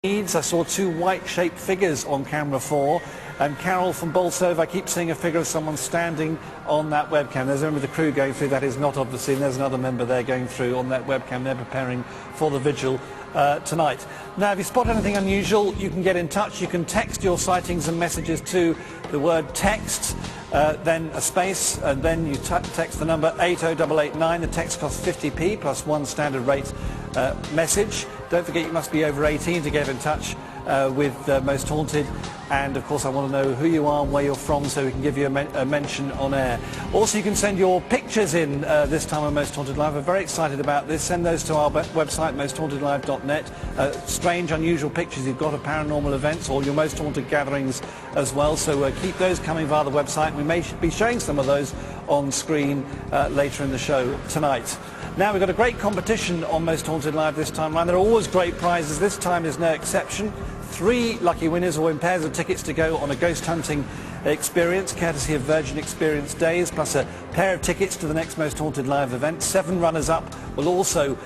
I saw two white-shaped figures on camera 4, and Carol from Bolsove, I keep seeing a figure of someone standing on that webcam. There's a member of the crew going through. That is not obviously, and there's another member there going through on that webcam. They're preparing for the vigil tonight. Now, if you spot anything unusual, you can get in touch. You can text your sightings and messages to the word text, then a space, and then you text the number 80889. The text costs 50p plus one standard rate message. Don't forget you must be over 18 to get in touch with Most Haunted, and of course I want to know who you are and where you're from so we can give you a mention on air. Also, you can send your pictures in this time on Most Haunted Live. We're very excited about this. Send those to our website, mosthauntedlive.net. Strange, unusual pictures you've got of paranormal events or your most haunted gatherings as well, so keep those coming via the website. We may be showing some of those on screen later in the show tonight. Now, we've got a great competition on Most Haunted Live this time round. There are always great prizes. This time is no exception. 3 lucky winners will win pairs of tickets to go on a ghost hunting experience, courtesy of Virgin Experience Days, plus a pair of tickets to the next Most Haunted Live event. 7 runners-up will also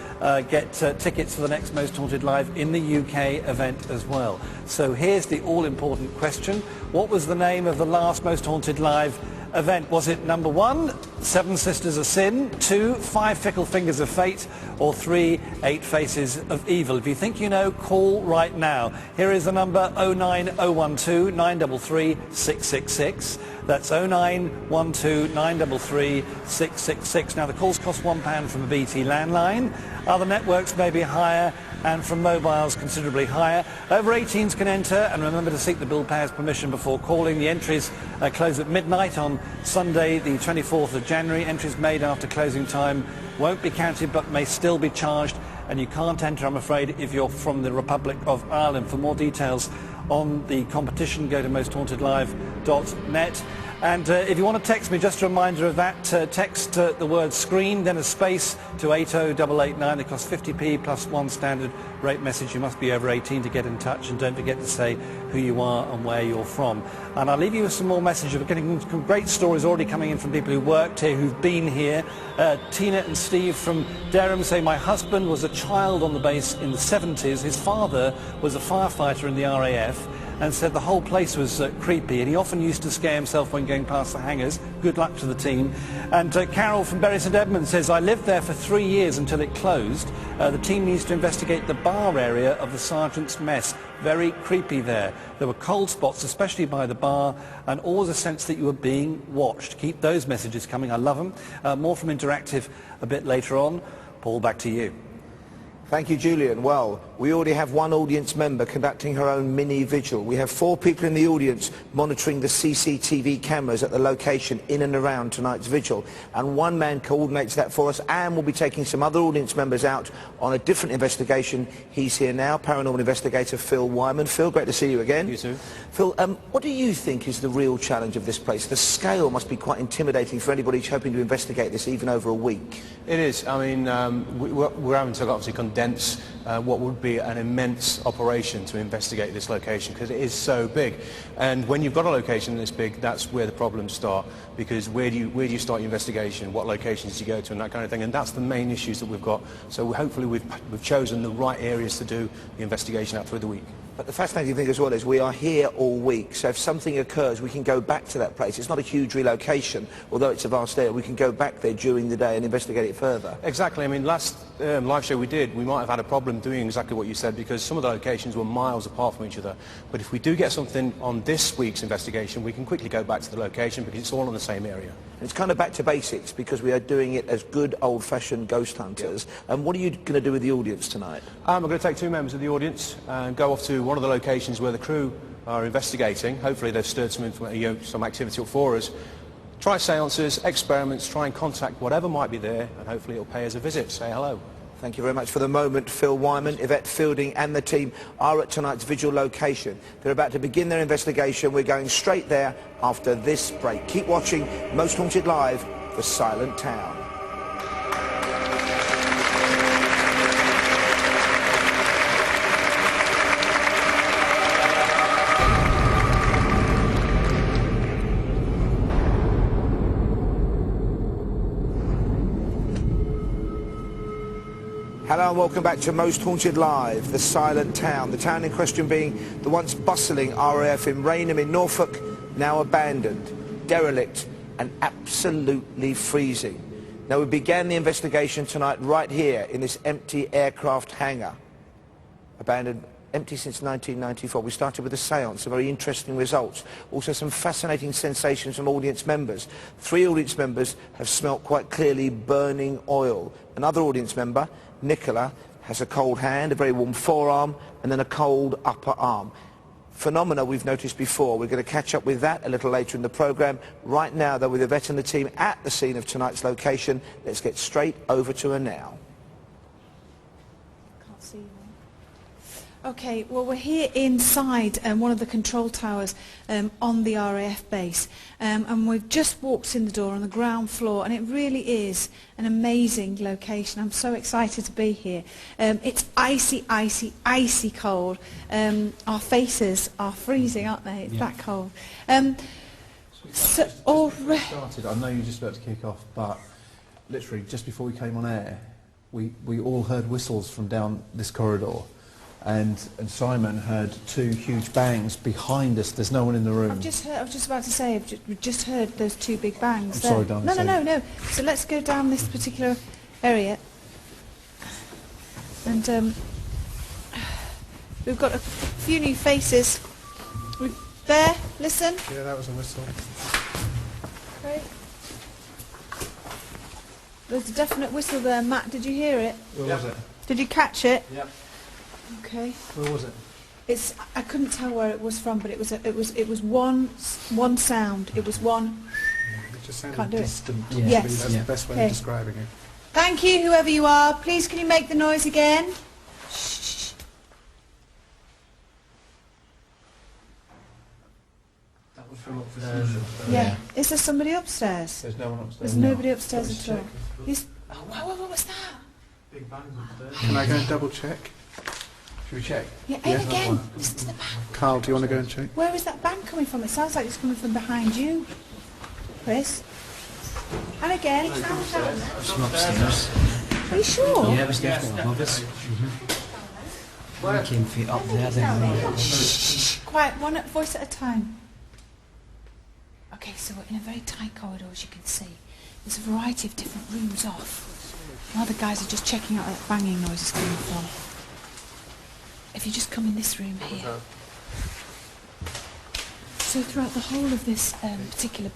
get tickets for the next Most Haunted Live in the UK event as well. So here's the all-important question. What was the name of the last Most Haunted Live event? Was it number 1, 7 Sisters of Sin, 2, 5 Fickle Fingers of Fate, or 3, 8 Faces of Evil? If you think you know, call right now. Here is the number 09012 933 666. That's 0912933 666. Now, the calls cost £1 from a BT landline. Other networks may be higher, and from mobiles considerably higher. Over 18s can enter, and remember to seek the bill payer's permission before calling. The entries close at midnight on Sunday the 24th of January. Entries made after closing time won't be counted but may still be charged, and you can't enter, I'm afraid, if you're from the Republic of Ireland. For more details on the competition, go to mosthauntedlive.net. And if you want to text me, just a reminder of that, text the word screen, then a space to 80889. It costs 50p plus one standard rate message. You must be over 18 to get in touch, and don't forget to say who you are and where you're from. And I'll leave you with some more messages. We're getting some great stories already coming in from people who worked here, who've been here. Tina and Steve from Durham say, my husband was a child on the base in the 70s. His father was a firefighter in the RAF, and said the whole place was creepy, and he often used to scare himself when going past the hangars. Good luck to the team. And Carol from Bury St Edmunds says, I lived there for 3 years until it closed. The team needs to investigate the bar area of the sergeant's mess. Very creepy there. There were cold spots, especially by the bar, and always a sense that you were being watched. Keep those messages coming. I love them. More from Interactive a bit later on. Paul, back to you. Thank you, Julian. Well, we already have one audience member conducting her own mini vigil. We have 4 people in the audience monitoring the CCTV cameras at the location in and around tonight's vigil. And one man coordinates that for us, and we'll be taking some other audience members out on a different investigation. He's here now, paranormal investigator Phil Wyman. Phil, great to see you again. You too. Phil, what do you think is the real challenge of this place? The scale must be quite intimidating for anybody who's hoping to investigate this even over a week. It is. I mean, we're having to obviously condense what would be an immense operation to investigate this location, because it is so big. And when you've got a location this big, that's where the problems start, because where do you start your investigation, what locations do you go to, and that kind of thing. And that's the main issues that we've got. So hopefully we've chosen the right areas to do the investigation out through the week. But the fascinating thing as well is we are here all week, so if something occurs we can go back to that place. It's not a huge relocation, although it's a vast area. We can go back there during the day and investigate it further. Exactly. I mean, last live show we did, we might have had a problem doing exactly what you said, because some of the locations were miles apart from each other. But if we do get something on this week's investigation, we can quickly go back to the location because it's all in the same area. It's kind of back to basics because we are doing it as good old-fashioned ghost hunters. And what are you going to do with the audience tonight? I'm going to take 2 members of the audience and go off to one of the locations where the crew are investigating. Hopefully they've stirred some activity up for us. Try seances, experiments, try and contact whatever might be there, and hopefully it'll pay us a visit. Say hello. Thank you very much for the moment. Phil Wyman, Yvette Fielding and the team are at tonight's vigil location. They're about to begin their investigation. We're going straight there after this break. Keep watching Most Haunted Live, The Silent Town. Hello and welcome back to Most Haunted Live, the silent town. The town in question being the once bustling RAF in Rainham in Norfolk, now abandoned, derelict and absolutely freezing. Now we began the investigation tonight right here in this empty aircraft hangar. Abandoned, empty since 1994. We started with a séance, some very interesting results. Also some fascinating sensations from audience members. 3 audience members have smelt quite clearly burning oil. Another audience member, Nicola, has a cold hand, a very warm forearm, and then a cold upper arm. Phenomena we've noticed before. We're going to catch up with that a little later in the programme. Right now, though, with Yvette and the team at the scene of tonight's location, let's get straight over to her now. Can't see you. Okay, well, we're here inside one of the control towers on the RAF base, and we've just walked in the door on the ground floor, and it really is an amazing location. I'm so excited to be here. It's icy, icy, icy cold. Our faces are freezing, aren't they? It's that cold. So started, I know you're just about to kick off, but literally just before we came on air, we all heard whistles from down this corridor. And Simon heard 2 huge bangs behind us. There's no one in the room. I was just about to say, we've just heard those 2 big bangs. I'm sorry, darling. No. So let's go down this particular area. And we've got a few new faces. There, listen. Yeah, that was a whistle. Great. There's a definite whistle there, Matt. Did you hear it? Where was it? Did you catch it? Yep. Okay. Where was it? I couldn't tell where it was from, but it was one sound. It was one. It just sounded Can't do it. distant. Yeah. Yes. That's the best way of describing it. Thank you, whoever you are. Please, can you make the noise again? Shh. That was from upstairs. Yeah. Is there somebody upstairs? There's no one upstairs. There's nobody upstairs at all. What was that? Big bangs upstairs. Can I go and double check? Should we check? Yeah, and again. Listen to the bang. Carl, do you want to go and check? Where is that bang coming from? It sounds like it's coming from behind you, Chris. And again. From upstairs. Are you sure? Yeah, upstairs above us. Working feet up there, then. Shh. Quiet, one voice at a time. Okay, so we're in a very tight corridor, as you can see. There's a variety of different rooms off. Now the guys are just checking out where that banging noise is coming from. If you just come in this room here. So throughout the whole of this particular